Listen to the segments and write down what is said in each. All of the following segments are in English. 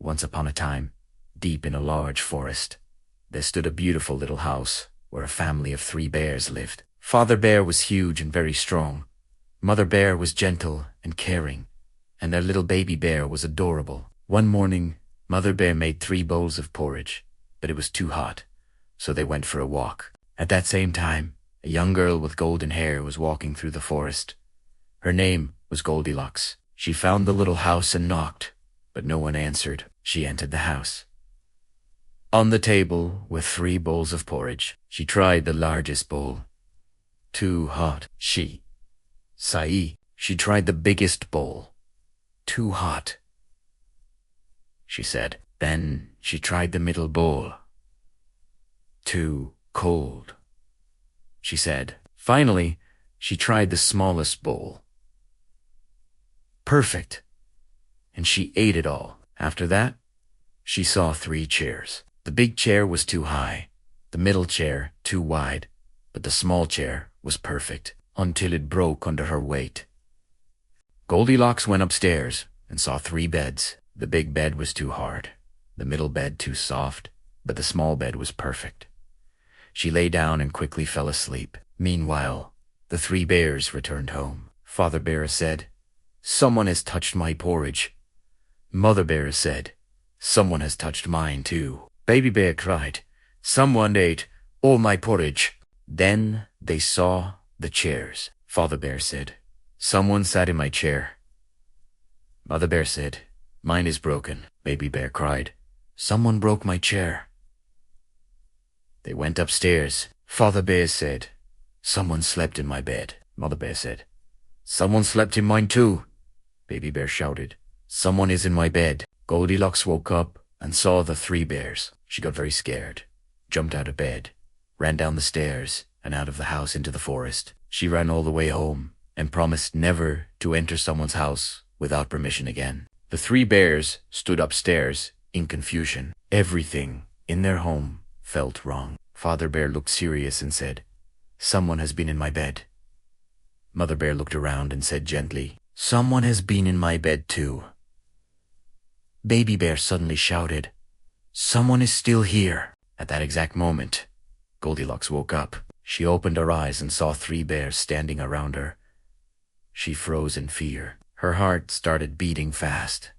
Once upon a time, deep in a large forest, there stood a beautiful little house where a family of 3 bears lived. Father Bear was huge and very strong. Mother Bear was gentle and caring, and their little baby bear was adorable. One morning, Mother Bear made 3 bowls of porridge, but it was too hot, so they went for a walk. At that same time, a young girl with golden hair was walking through the forest. Her name was Goldilocks. She found the little house and knocked, but no one answered. She entered the house. On the table were 3 bowls of porridge. She tried the largest bowl. Too hot. She tried the biggest bowl. Too hot, she said. Then she tried the middle bowl. Too cold, she said. Finally, she tried the smallest bowl. Perfect. And she ate it all. After that, she saw 3 chairs. The big chair was too high, the middle chair too wide, but the small chair was perfect, until it broke under her weight. Goldilocks went upstairs and saw 3 beds. The big bed was too hard, the middle bed too soft, but the small bed was perfect. She lay down and quickly fell asleep. Meanwhile, the 3 bears returned home. Father Bear said, "Someone has touched my porridge." Mother Bear said, "Someone has touched mine too." Baby Bear cried, "Someone ate all my porridge." Then they saw the chairs. Father Bear said, "Someone sat in my chair." Mother Bear said, "Mine is broken." Baby Bear cried, "Someone broke my chair." They went upstairs. Father Bear said, "Someone slept in my bed." Mother Bear said, "Someone slept in mine too." Baby Bear shouted, "Someone is in my bed." Goldilocks woke up and saw the 3 bears. She got very scared, jumped out of bed, ran down the stairs and out of the house into the forest. She ran all the way home and promised never to enter someone's house without permission again. The 3 bears stood upstairs in confusion. Everything in their home felt wrong. Father Bear looked serious and said, "Someone has been in my bed." Mother Bear looked around and said gently, "Someone has been in my bed too." Baby Bear suddenly shouted, "Someone is still here." At that exact moment, Goldilocks woke up. She opened her eyes and saw 3 bears standing around her. She froze in fear. Her heart started beating fast,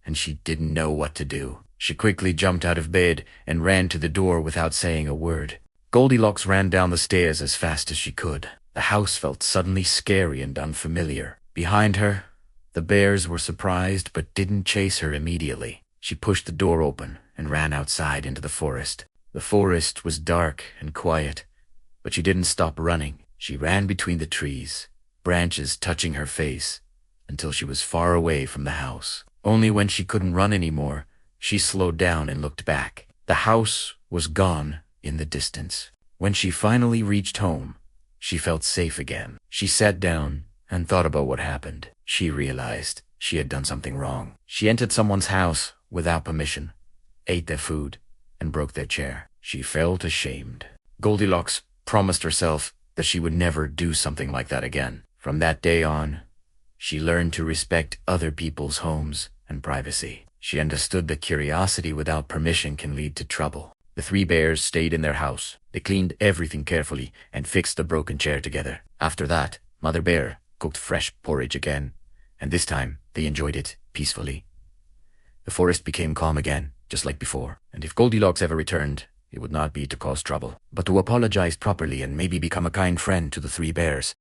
and she didn't know what to do. She quickly jumped out of bed and ran to the door without saying a word. Goldilocks ran down the stairs as fast as she could. The house felt suddenly scary and unfamiliar. Behind her, the bears were surprised but didn't chase her immediately. She pushed the door open and ran outside into the forest. The forest was dark and quiet, but she didn't stop running. She ran between the trees, branches touching her face, until she was far away from the house. Only when she couldn't run anymore, she slowed down and looked back. The house was gone in the distance. When she finally reached home, she felt safe again. She sat down and thought about what happened. She realized she had done something wrong. She entered someone's house without permission, ate their food, and broke their chair. She felt ashamed. Goldilocks promised herself that she would never do something like that again. From that day on, she learned to respect other people's homes and privacy. She understood that curiosity without permission can lead to trouble. The 3 bears stayed in their house. They cleaned everything carefully and fixed the broken chair together. After that, Mother Bear cooked fresh porridge again, and this time they enjoyed it peacefully. The forest became calm again, just like before, and if Goldilocks ever returned, it would not be to cause trouble, but to apologize properly and maybe become a kind friend to the 3 bears.